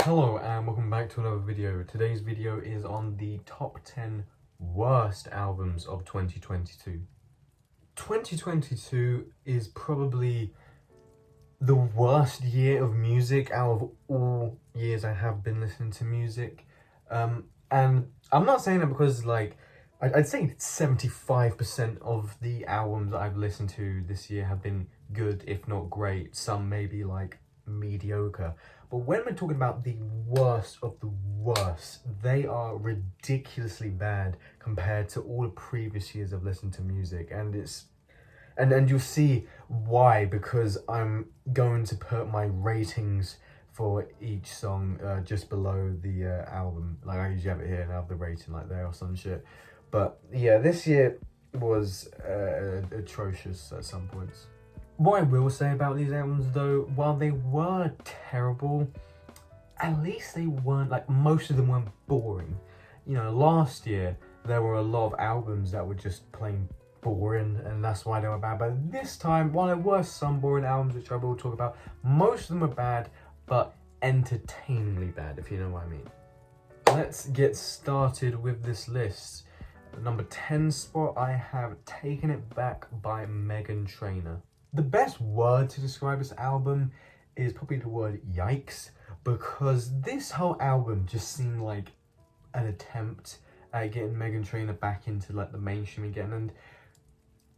Hello and welcome back to another video. Today's video is on the top 10 worst albums of 2022. 2022 is probably the worst year of music out of all years I have been listening to music. And I'm not saying that because I'd say 75% of the albums I've listened to this year have been good, if not great. Some maybe mediocre. But when we're talking about the worst of the worst, they are ridiculously bad compared to all the previous years I've listened to music. And you'll see why, because I'm going to put my ratings for each song just below the album. Like I usually have it here and I have the rating there or some shit. But yeah, this year was atrocious at some points. What I will say about these albums though, while they were terrible, at least they weren't, most of them weren't boring. You know, last year there were a lot of albums that were just plain boring and that's why they were bad. But this time, while there were some boring albums which I will talk about, most of them are bad, but entertainingly bad, if you know what I mean. Let's get started with this list. Number 10 spot, I have Taking It Back by Meghan Trainor. The best word to describe this album is probably the word yikes, because this whole album just seemed like an attempt at getting Meghan Trainor back into the mainstream again, and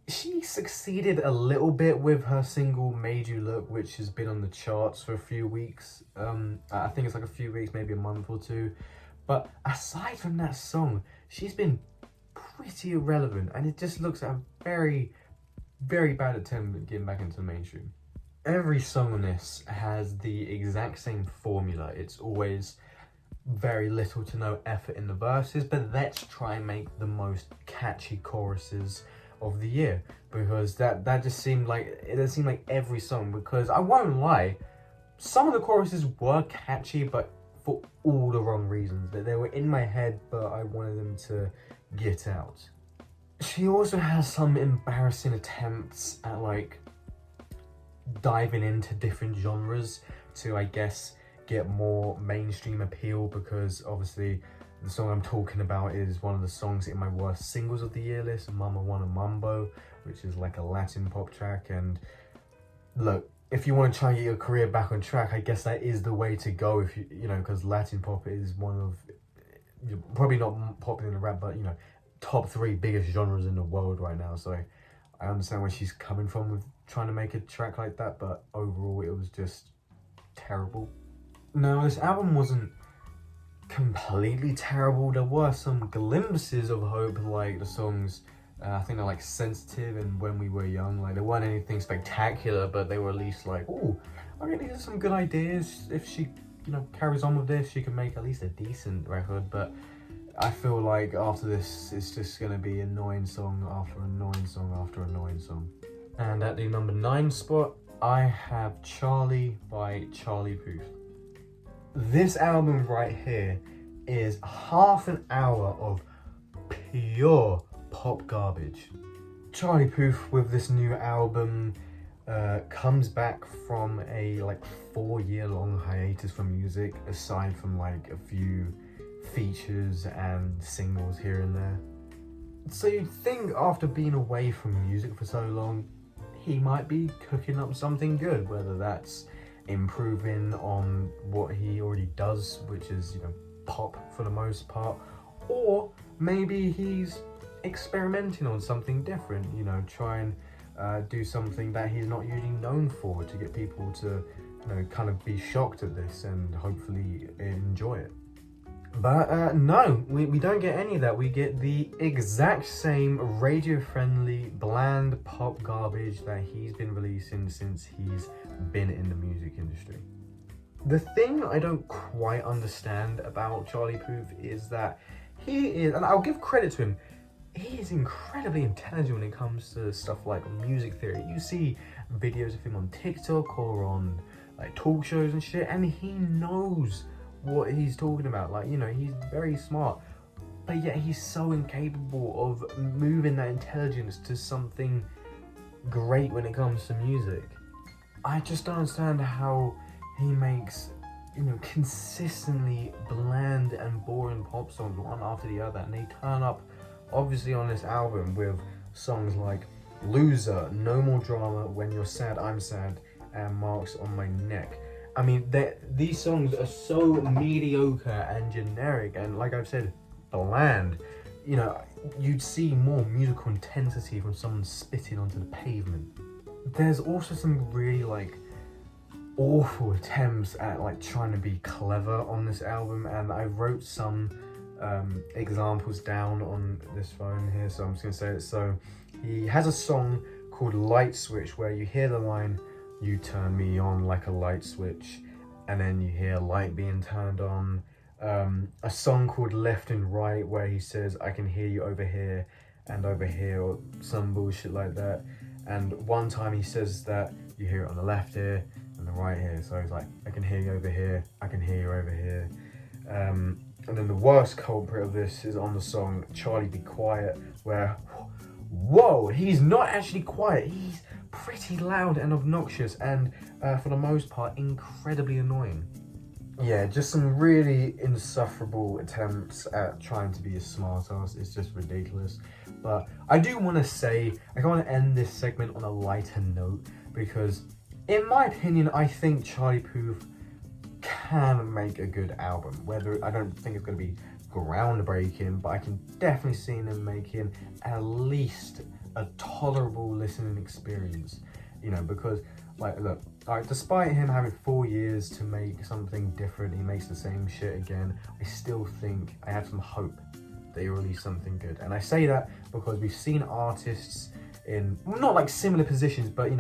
she succeeded a little bit with her single Made You Look, which has been on the charts for a few weeks. I think it's a few weeks, maybe a month or two. But aside from that song, she's been pretty irrelevant, and it just looks like a very bad attempt at getting back into the mainstream. Every song on this has the exact same formula. It's always very little to no effort in the verses, but let's try and make the most catchy choruses of the year, because that just seemed like every song, because I won't lie, some of the choruses were catchy, but for all the wrong reasons. That they were in my head, but I wanted them to get out. She also has some embarrassing attempts at diving into different genres to, I guess, get more mainstream appeal, because obviously the song I'm talking about is one of the songs in my worst singles of the year list, Mama Wanna Mambo, which is a Latin pop track. And look, if you want to try and get your career back on track, I guess that is the way to go, if you know, because Latin pop is one of, probably not popular in the rap, but top 3 biggest genres in the world right now. So I understand where she's coming from with trying to make a track like that, but overall it was just terrible. Now, this album wasn't completely terrible. There were some glimpses of hope, the songs, I think they're Sensitive and When We Were Young. There weren't anything spectacular, but they were at least oh, okay, these are some good ideas. If she carries on with this, she can make at least a decent record. But I feel like after this, it's just going to be annoying song after annoying song after annoying song. And at the number 9 spot, I have Charlie by Charlie Puth. This album right here is half an hour of pure pop garbage. Charlie Puth with this new album comes back from a 4-year-long hiatus from music, aside from a few features and singles here and there. So you'd think after being away from music for so long, he might be cooking up something good, whether that's improving on what he already does, which is pop for the most part, or maybe he's experimenting on something different, try and do something that he's not usually known for, to get people to kind of be shocked at this and hopefully enjoy it. But no, we don't get any of that. We get the exact same radio-friendly, bland pop garbage that he's been releasing since he's been in the music industry. The thing I don't quite understand about Charlie Puth is that he is, and I'll give credit to him, he is incredibly intelligent when it comes to stuff like music theory. You see videos of him on TikTok or on talk shows and shit, and he knows what he's talking about. He's very smart, but yet he's so incapable of moving that intelligence to something great when it comes to music. I just don't understand how he makes consistently bland and boring pop songs one after the other, and they turn up obviously on this album with songs like Loser, No More Drama, When You're Sad I'm Sad, and Marks on My Neck. I mean, these songs are so mediocre and generic, and like I've said, bland. You'd see more musical intensity from someone spitting onto the pavement. There's also some really awful attempts at trying to be clever on this album, and I wrote some examples down on this phone here, so I'm just gonna say it. So he has a song called Light Switch where you hear the line, "You turn me on like a light switch," and then you hear light being turned on. A song called Left and Right where he says, "I can hear you over here and over here," or some bullshit like that. And one time he says that you hear it on the left ear and the right ear, so he's like, "I can hear you over here, I can hear you over here." And then the worst culprit of this is on the song Charlie Be Quiet, where, whoa, he's not actually quiet, he's pretty loud and obnoxious, and for the most part incredibly annoying. Yeah, just some really insufferable attempts at trying to be a smart ass. It's just ridiculous. But I do want to say, I want to end this segment on a lighter note, because in my opinion, I think Charlie Puth can make a good album. Whether, I don't think it's going to be groundbreaking, but I can definitely see him making at least a tolerable listening experience. Because look, despite him having 4 years to make something different, he makes the same shit again. I still think I have some hope that he release something good. And I say that because we've seen artists in not similar positions, but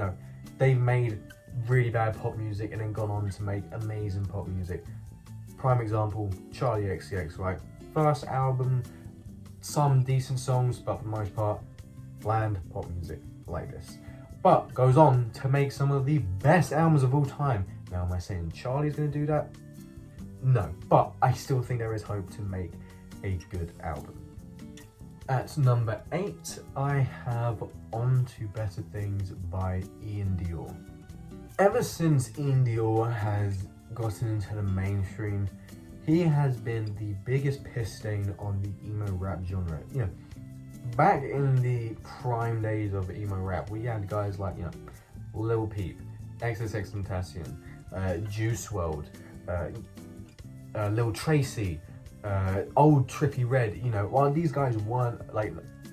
they've made really bad pop music and then gone on to make amazing pop music. Prime example, Charli XCX, right? First album, some decent songs, but for the most part, bland pop music like this. But goes on to make some of the best albums of all time. Now, am I saying Charlie's going to do that? No, but I still think there is hope to make a good album. At number 8, I have On to Better Things by Ian Dior. Ever since Ian Dior has gotten into the mainstream, he has been the biggest piss stain on the emo rap genre. Back in the prime days of emo rap, we had guys like, Lil Peep, XXXTentacion, Juice WRLD, Lil Tracy, Old Trippie Redd. While these guys weren't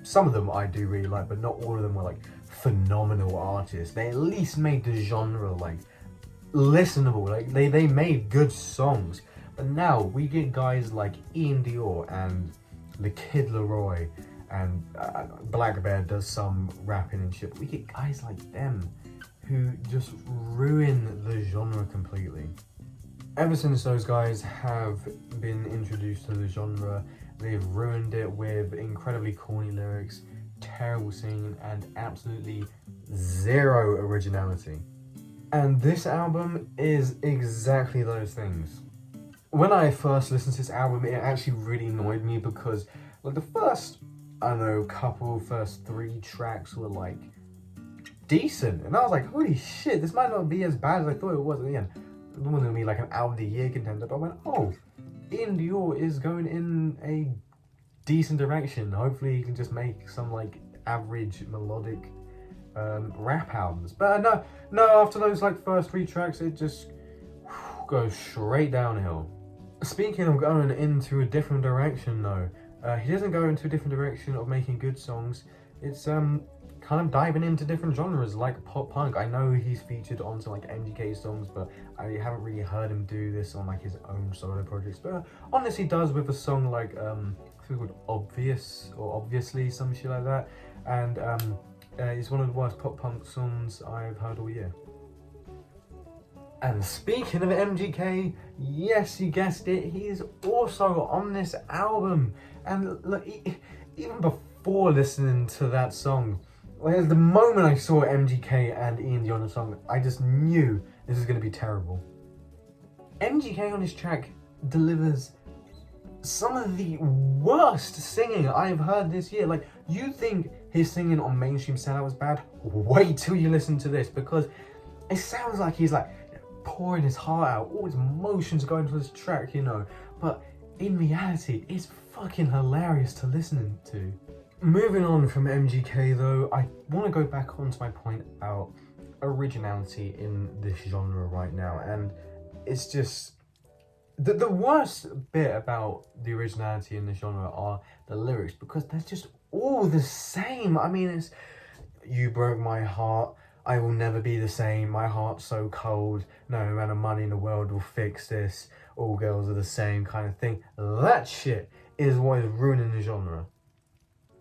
some of them I do really like, but not all of them were phenomenal artists. They at least made the genre listenable. They made good songs. But now we get guys like Ian Dior and The Kid Laroi, and Black Bear does some rapping and shit. But we get guys like them who just ruin the genre completely. Ever since those guys have been introduced to the genre, they've ruined it with incredibly corny lyrics, terrible singing, and absolutely zero originality. And this album is exactly those things. When I first listened to this album, it actually really annoyed me because the first, first 3 tracks were decent, and I was like, holy shit, this might not be as bad as I thought it was. And again, it wasn't gonna be an album of the year contender, but I went, oh, Ian Dior is going in a decent direction. Hopefully he can just make some average melodic rap albums. But no, after those first 3 tracks, it just goes straight downhill. Speaking of going into a different direction though, he doesn't go into a different direction of making good songs. It's kind of diving into different genres like pop punk. I know he's featured on some MGK songs, but I haven't really heard him do this on his own solo projects. But on this he does with a song I think it's called Obvious or Obviously, some shit like that. And it's one of the worst pop punk songs I've heard all year. And speaking of MGK, yes, you guessed it, he is also on this album. And look, even before listening to that song, the moment I saw MGK and Ian Dior on the song, I just knew this is going to be terrible. MGK on this track delivers some of the worst singing I've heard this year. You think his singing on Mainstream Sellout was bad? Wait till you listen to this, because it sounds like he's pouring his heart out, all his emotions going into this track, you know. But in reality, it's fucking hilarious to listen to. Moving on from MGK though, I want to go back onto my point about originality in this genre right now, and it's just the worst bit about the originality in this genre are the lyrics, because they're just all the same. I mean, it's "You broke my heart, I will never be the same, my heart's so cold, no amount of money in the world will fix this, all girls are the same," kind of thing. That shit is what is ruining the genre.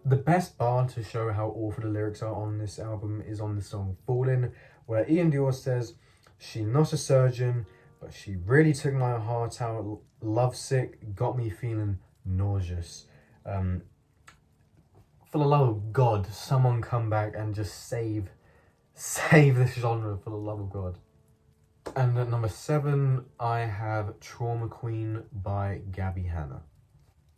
The best bar to show how awful the lyrics are on this album is on the song "Fallin'," where Ian Dior says, "She not a surgeon, but she really took my heart out, lovesick, got me feeling nauseous." For the love of God, someone come back and just save this genre, for the love of God. And at number 7, I have "Trauma Queen" by Gabby Hanna.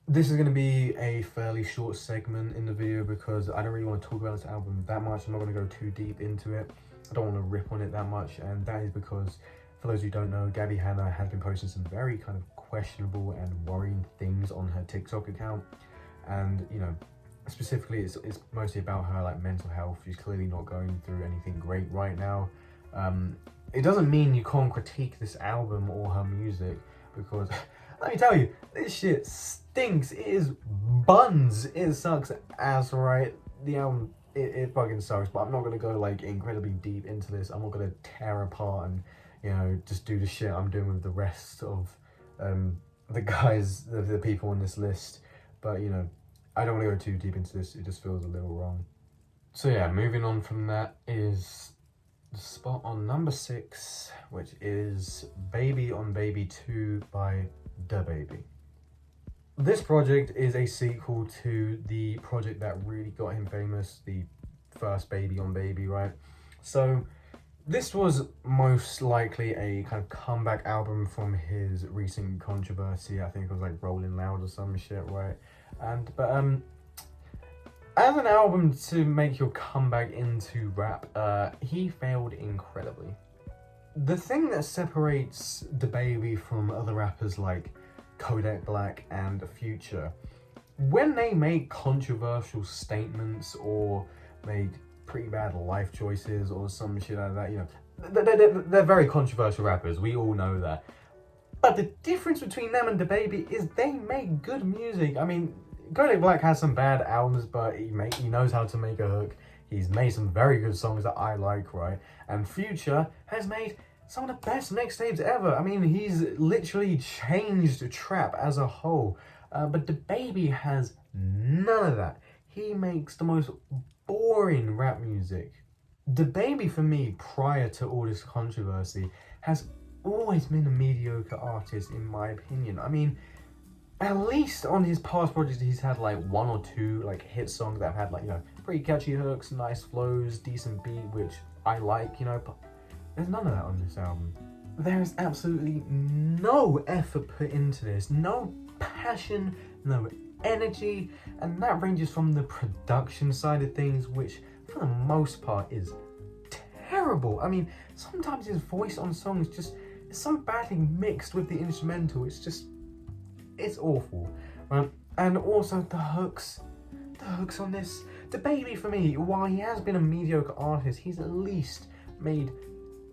This is going to be a fairly short segment in the video because I don't really want to talk about this album that much. I'm not going to go too deep into it. I don't want to rip on it that much, and that is because, for those who don't know, Gabby Hanna has been posting some very kind of questionable and worrying things on her TikTok account. And, you know, specifically it's mostly about her like mental health. She's clearly not going through anything great right now. It doesn't mean you can't critique this album or her music, because let me tell you, this shit stinks. It is buns. It sucks ass, right? The album, it fucking sucks, but I'm not gonna go like incredibly deep into this. I'm not gonna tear apart and, you know, just do the shit I'm doing with the rest of the guys, the people on this list. But, you know, I don't want to go too deep into this. It just feels a little wrong. So yeah, moving on from that is the spot on number 6, which is "Baby on Baby 2" by DaBaby. This project is a sequel to the project that really got him famous, the first "Baby on Baby," right? So this was most likely a kind of comeback album from his recent controversy. I think it was like "Rolling Loud" or some shit, right? But as an album to make your comeback into rap, he failed incredibly. The thing that separates DaBaby from other rappers like Kodak Black and Future, when they make controversial statements or make pretty bad life choices or some shit like that, you know, they're very controversial rappers, we all know that. But the difference between them and DaBaby is they make good music. I mean, Kodak Black has some bad albums, but he knows how to make a hook. He's made some very good songs that I like, right? And Future has made some of the best mixtapes ever. I mean, he's literally changed trap as a whole. But DaBaby has none of that. He makes the most boring rap music. DaBaby, for me, prior to all this controversy, has always been a mediocre artist, in my opinion. I mean, at least on his past projects, he's had like 1 or 2 like hit songs that have had like, you know, pretty catchy hooks, nice flows, decent beat, which I like, you know, but there's none of that on this album. There is absolutely no effort put into this, no passion, no energy, and that ranges from the production side of things, which for the most part is terrible. I mean, sometimes his voice on songs just is so badly mixed with the instrumental, it's awful. And also the hooks on this. DaBaby, for me, while he has been a mediocre artist, he's at least made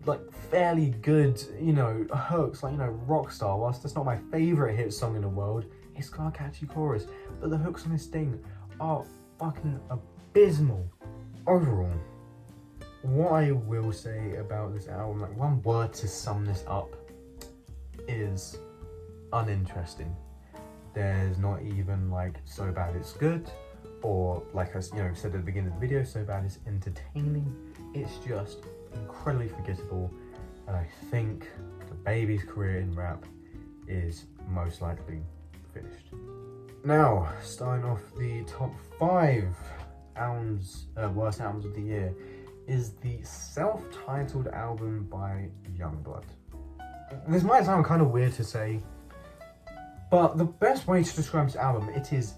like fairly good, you know, hooks, like, you know, Rockstar. Whilst that's not my favorite hit song in the world, it's got a catchy chorus, but the hooks on this thing are fucking abysmal. Overall, what I will say about this album, like one word to sum this up, is uninteresting. There's not even like so bad it's good, or like I said at the beginning of the video, so bad it's entertaining. It's just incredibly forgettable, and I think DaBaby's career in rap is most likely finished. Now, starting off the top 5 worst albums of the year is the self-titled album by Yungblud. This might sound kind of weird to say, but the best way to describe this album, it is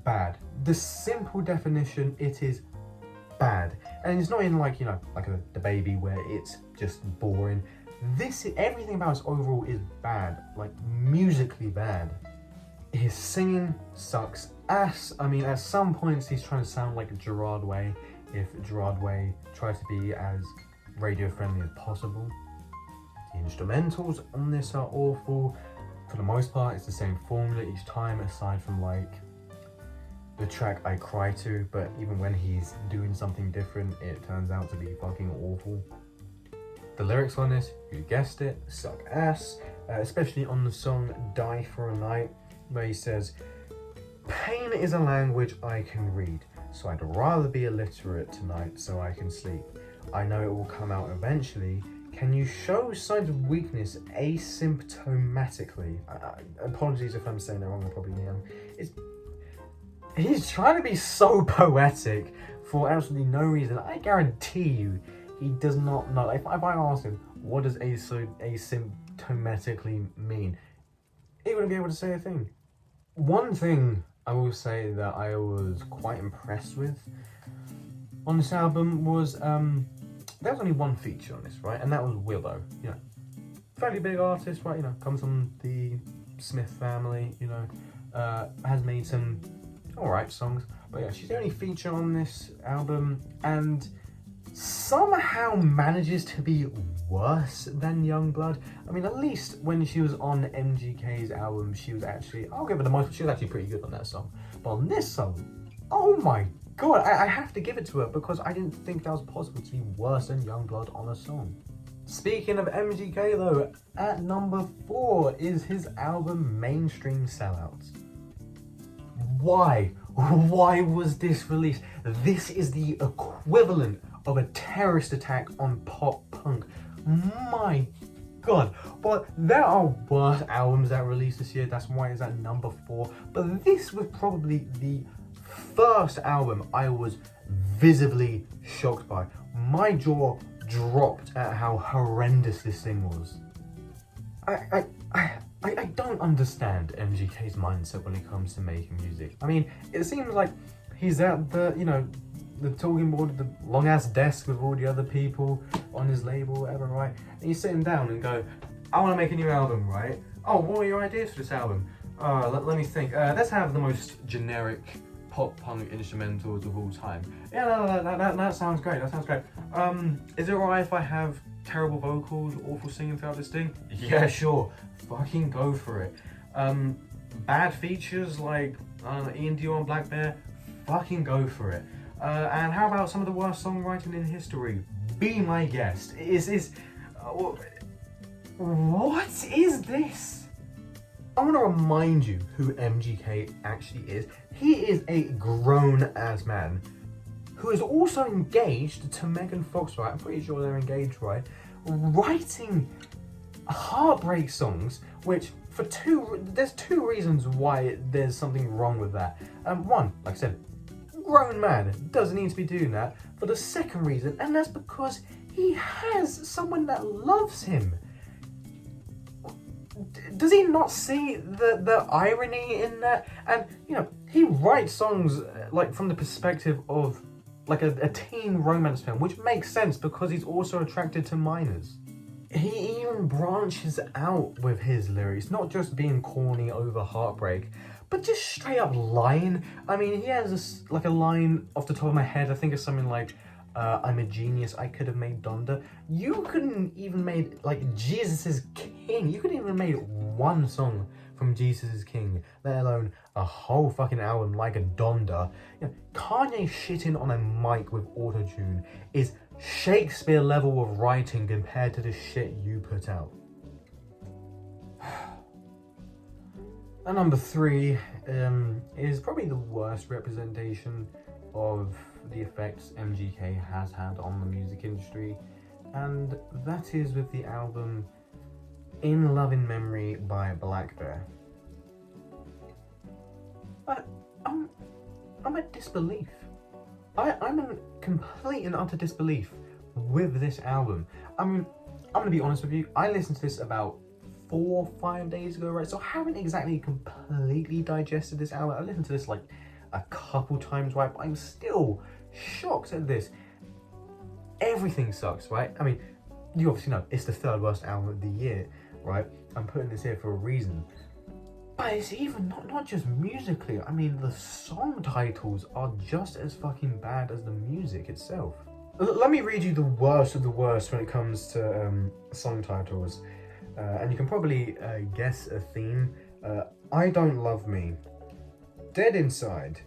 bad. The simple definition, it is bad. And it's not in like, you know, like a DaBaby where it's just boring. Everything about this overall is bad, like musically bad. His singing sucks ass. I mean, at some points he's trying to sound like Gerard Way, if Gerard Way tries to be as radio friendly as possible. The instrumentals on this are awful. For the most part, it's the same formula each time, aside from like the track I Cry To, but even when he's doing something different, it turns out to be fucking awful. The lyrics on this, you guessed it, suck ass, especially on the song Die For A Night, where he says, "Pain is a language I can read, so I'd rather be illiterate tonight so I can sleep. I know it will come out eventually. Can you show signs of weakness asymptomatically?" Apologies if I'm saying that wrong, I probably am. He's trying to be so poetic for absolutely no reason. I guarantee you, he does not know. If I asked him, what does asymptomatically mean? He wouldn't be able to say a thing. One thing I will say that I was quite impressed with on this album was, there was only one feature on this, right? And that was Willow. You know, fairly big artist, right? You know, comes from the Smith family, you know, has made some alright songs. But yeah, she's the only feature on this album, and somehow manages to be worse than Youngblood. I mean, at least when she was on MGK's album, she was actually, I'll give her the most, she was actually pretty good on that song. But on this song, oh my god, I have to give it to her, because I didn't think that was possible to be worse than Youngblood on a song. Speaking of MGK though, at number 4 is his album Mainstream Sellouts. Why? Why was this released? This is the equivalent of a terrorist attack on pop punk. My god. But there are worse albums that released this year, that's why it's at number 4. But this was probably the first album I was visibly shocked by. My jaw dropped at how horrendous this thing was. I don't understand MGK's mindset when it comes to making music. I mean, it seems like he's at the, you know, the talking board, the long ass desk with all the other people on his label, whatever, right? And you sit him down and go, I want to make a new album, right? Oh, what are your ideas for this album? Let me think. Let's have the most generic pop punk instrumentals of all time. Yeah, that sounds great. That sounds great. Is it alright if I have terrible vocals, awful singing throughout this thing? Yeah, sure. Fucking go for it. Bad features like Ian Dior, Black Bear? Fucking go for it. And how about some of the worst songwriting in history? Be my guest. What is this? I want to remind you who MGK actually is. He is a grown-ass man who is also engaged to Megan Fox, right? I'm pretty sure they're engaged, right? Writing heartbreak songs, which there's two reasons why there's something wrong with that. One, like I said, grown man doesn't need to be doing that. For the second reason, and that's because he has someone that loves him. Does he not see the irony in that? And, you know, he writes songs like from the perspective of like a teen romance film, which makes sense because he's also attracted to minors. He even branches out with his lyrics, not just being corny over heartbreak, but just straight up lying. I mean, he has this, like a line off the top of my head, I think it's something like, I'm a genius, I could have made Donda. You couldn't even made, like, Jesus is King. You couldn't even made one song from Jesus is King, let alone a whole fucking album like a Donda. You know, Kanye shitting on a mic with autotune is Shakespeare level of writing compared to the shit you put out. And number 3 is probably the worst representation of the effects MGK has had on the music industry, and that is with the album In Love in Memory by Black Bear. I'm at disbelief. I'm in complete and utter disbelief with this album. I mean, I'm gonna be honest with you, I listened to this about 4 or 5 days ago, right? So I haven't exactly completely digested this album. I listened to this like a couple times, right? But I'm still shocked at this. Everything sucks, right? I mean, you obviously know it's the third worst album of the year, right? I'm putting this here for a reason. But it's even not just musically. I mean, the song titles are just as fucking bad as the music itself. Let me read you the worst of the worst when it comes to song titles. And you can probably guess a theme. I Don't Love Me, Dead Inside,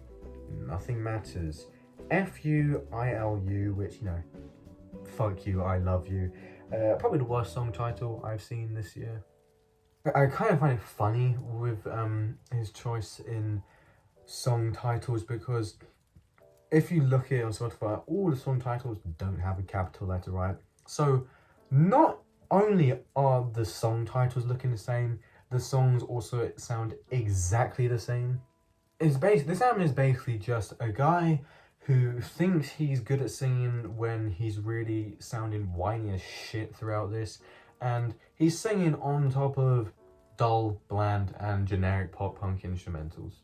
Nothing Matters, F-U-I-L-U, which, you know, fuck you, I love you. Probably the worst song title I've seen this year. I kind of find it funny with his choice in song titles, because if you look at it on Spotify, all the song titles don't have a capital letter, right? So not only are the song titles looking the same, the songs also sound exactly the same. This album is basically just a guy who thinks he's good at singing when he's really sounding whiny as shit throughout this. And he's singing on top of dull, bland, and generic pop-punk instrumentals.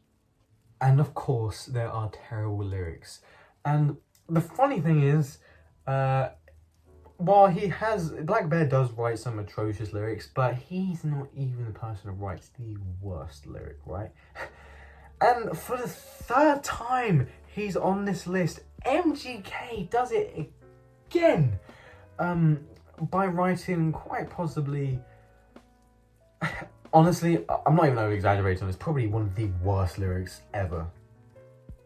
And of course, there are terrible lyrics. And the funny thing is, while Black Bear does write some atrocious lyrics, but he's not even the person who writes the worst lyric, right? And for the third time he's on this list, MGK does it again, by writing quite possibly, honestly, I'm not even over-exaggerating, it's probably one of the worst lyrics ever.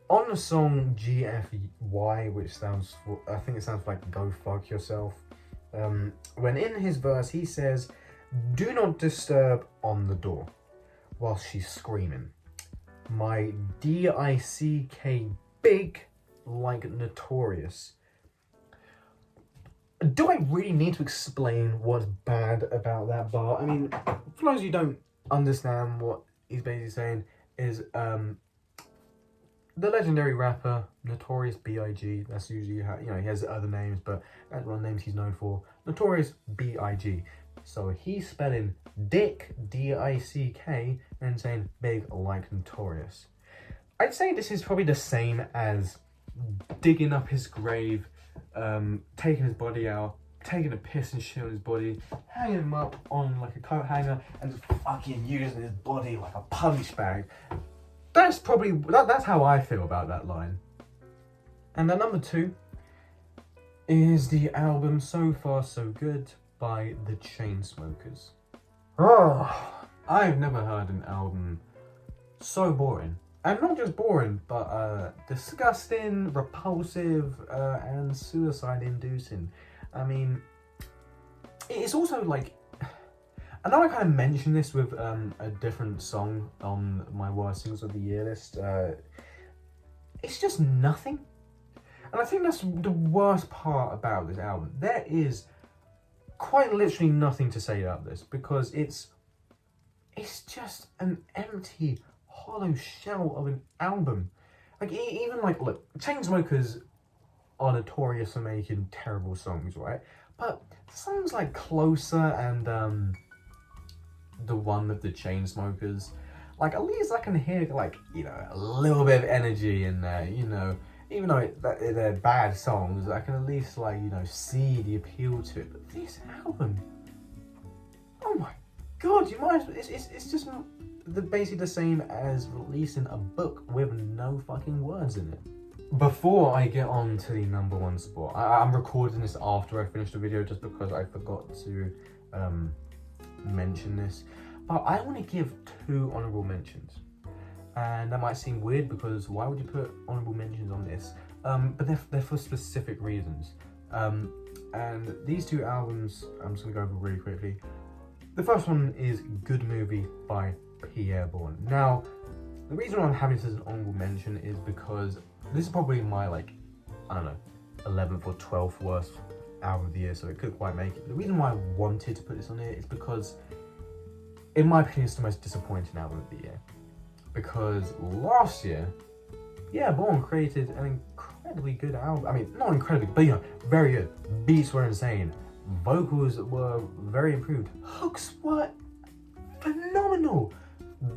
On the song GFY, which I think it sounds like Go Fuck Yourself, when in his verse he says, "Do not disturb on the door," while she's screaming, "My DICK big like Notorious." Do I really need to explain what's bad about that bar? I mean, for those of you who don't understand what he's basically saying is, the legendary rapper Notorious B.I.G. That's usually how, you know, he has other names, but that's one of the names he's known for. Notorious B.I.G. So he's spelling dick, D-I-C-K, and saying big like Notorious. I'd say this is probably the same as digging up his grave, taking his body out, taking a piss and shit on his body, hanging him up on like a coat hanger, and just fucking using his body like a punch bag. That's probably, that's how I feel about that line. And then number 2 is the album So Far So Good by the Chainsmokers. Oh, I've never heard an album so boring. And not just boring, but disgusting, repulsive, and suicide-inducing. I mean, it's also like, I know I kind of mentioned this with a different song on my worst singles of the year list. It's just nothing. And I think that's the worst part about this album. There is quite literally nothing to say about this, because it's just an empty, hollow shell of an album. Like, even like, look, Chainsmokers are notorious for making terrible songs, right? But songs like Closer and the one with the Chainsmokers, like, at least I can hear, like, you know, a little bit of energy in there, you know. Even though they're bad songs, I can at least, like, you know, see the appeal to it. But this album, oh my god, you might, it's just basically the same as releasing a book with no fucking words in it. Before I get on to the number 1 spot, I'm recording this after I finished the video just because I forgot to mention this, but I want to give 2 honorable mentions. And that might seem weird, because why would you put honorable mentions on this? But they're for specific reasons. And these 2 albums, I'm just going to go over really quickly. The first one is Good Movie by Pierre Bourne. Now, the reason why I'm having this as an honorable mention is because this is probably my, like, I don't know, 11th or 12th worst album of the year, so it could quite make it. The reason why I wanted to put this on here is because, in my opinion, it's the most disappointing album of the year. Because last year, yeah, Bourne created an incredibly good album. I mean, not incredibly, but, you know, very good. Beats were insane. Vocals were very improved. Hooks were phenomenal.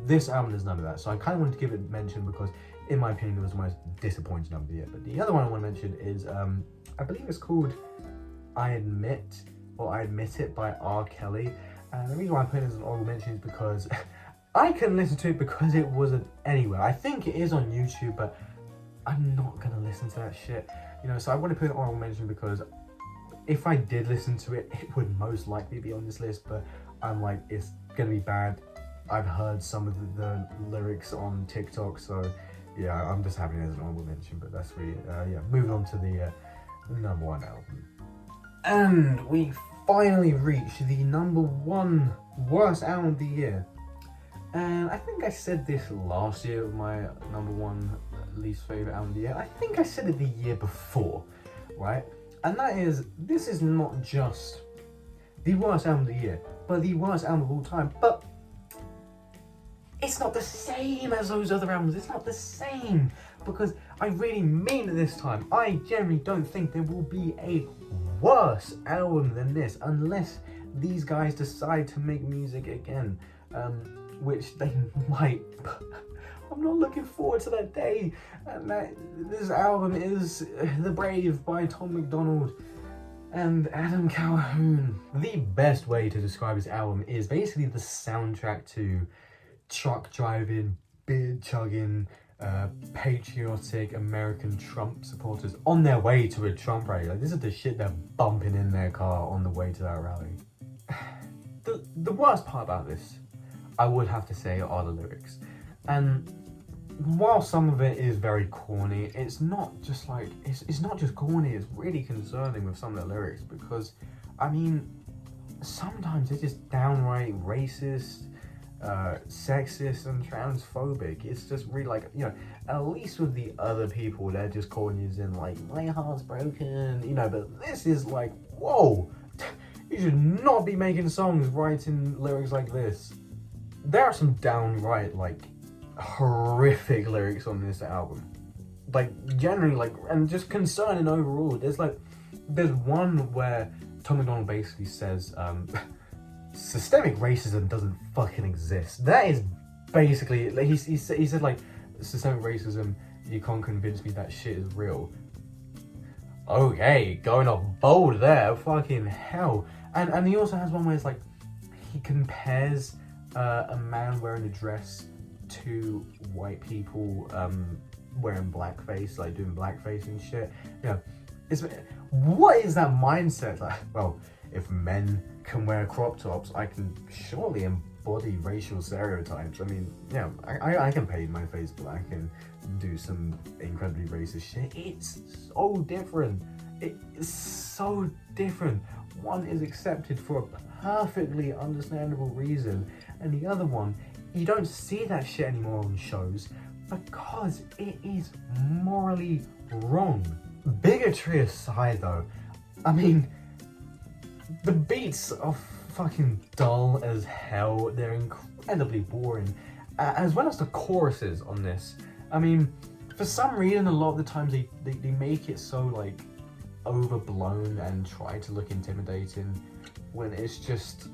This album does none of that, so I kind of wanted to give it a mention because, in my opinion, it was the most disappointing album of the year. But the other one I want to mention is, I believe it's called I Admit, or I Admit It by R. Kelly. And the reason why I put it as an honorable mention is because I couldn't listen to it because it wasn't anywhere. I think it is on YouTube, but I'm not gonna listen to that shit. You know, so I want to put an honorable mention because if I did listen to it, it would most likely be on this list, but I'm like, it's gonna be bad. I've heard some of the lyrics on TikTok, so yeah, I'm just having it as an honorable mention, but that's really, yeah, moving on to the number one album. And we finally reached the number one worst album of the year. And I think I said this last year with my number one least favorite album of the year. I think I said it the year before, right? And that is, this is not just the worst album of the year, but the worst album of all time. But it's not the same as those other albums. It's not the same, because I really mean it this time. I generally don't think there will be a worse album than this unless these guys decide to make music again, which they might. I'm not looking forward to that day. And this album is The Brave by Tom MacDonald and Adam Calhoun. The best way to describe this album is basically the soundtrack to truck driving, beer chugging, patriotic American Trump supporters on their way to a Trump rally. Like, this is the shit they're bumping in their car on the way to that rally. The worst part about this, I would have to say, are the lyrics. And while some of it is very corny, it's not just like, it's not just corny, it's really concerning with some of the lyrics, because, I mean, sometimes it's just downright racist, sexist and transphobic. It's just really like, you know, at least with the other people, they're just calling you in like, my heart's broken, you know, but this is like, whoa, you should not be making songs writing lyrics like this. There are some downright like horrific lyrics on this album, like generally, like, and just concerning overall. There's one where Tom MacDonald basically says, systemic racism doesn't fucking exist. That is basically, like, he said like, systemic racism, you can't convince me that shit is real. Okay, going off bold there, fucking hell. And he also has one where it's like, he compares a man wearing a dress to white people wearing blackface, like doing blackface and shit. You know, what is that mindset? Like, well, if men can wear crop tops, I can surely embody racial stereotypes. I mean, yeah, I can paint my face black and do some incredibly racist shit. It's so different. It's so different. One is accepted for a perfectly understandable reason, and the other one, you don't see that shit anymore on shows because it is morally wrong. Bigotry aside though, I mean, the beats are fucking dull as hell. They're incredibly boring, as well as the choruses on this. I mean, for some reason, a lot of the times they make it so like overblown and try to look intimidating, when it's just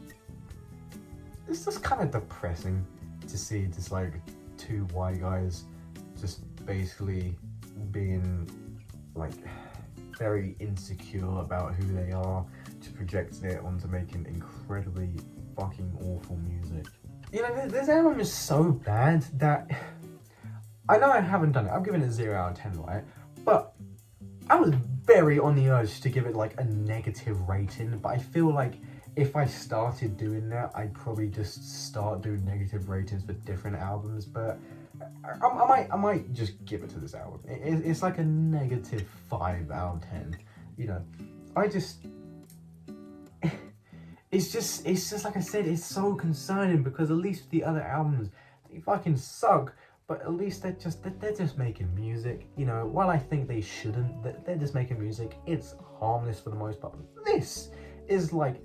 kind of depressing to see just like two white guys just basically being like very insecure about who they are, to project it onto making incredibly fucking awful music. You know, this album is so bad that I know I haven't done it. I've given it 0 out of 10, right? But I was very on the urge to give it like a negative rating, but I feel like if I started doing that, I'd probably just start doing negative ratings for different albums. But I might just give it to this album. It's like a -5 out of 10. You know, it's just like I said, it's so concerning, because at least the other albums, they fucking suck. But at least they're just making music. You know, while I think they shouldn't, they're just making music. It's harmless for the most part. This is like,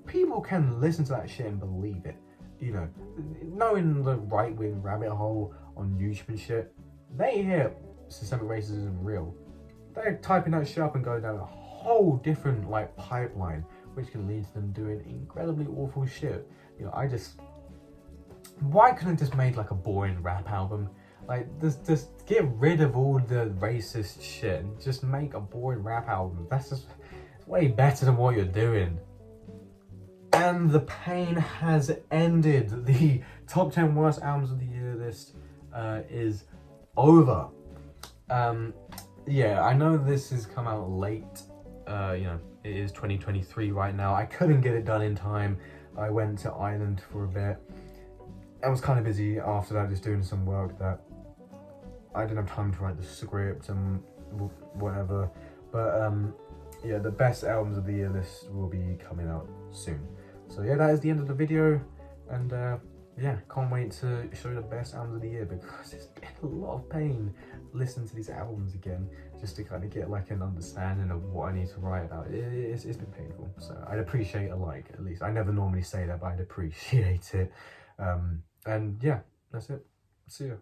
people can listen to that shit and believe it. You know, knowing the right-wing rabbit hole on YouTube and shit, they hear systemic racism real. They're typing that shit up and going down a whole different like pipeline, which can lead to them doing incredibly awful shit. You know, why couldn't it just made like a boring rap album? Like, just get rid of all the racist shit and just make a boring rap album. That's just way better than what you're doing. And the pain has ended. The top 10 worst albums of the year list is over. Yeah, I know this has come out late. You know, it is 2023 right now. I couldn't get it done in time. I went to Ireland for a bit. I was kind of busy after that, just doing some work that I didn't have time to write the script and whatever. But yeah, the best albums of the year list will be coming out soon. So yeah, that is the end of the video, and yeah, can't wait to show you the best albums of the year, because it's been a lot of pain listening to these albums again, just to kind of get like an understanding of what I need to write about. It's been painful, so I'd appreciate a like, at least. I never normally say that, but I'd appreciate it. And yeah, that's it. See ya.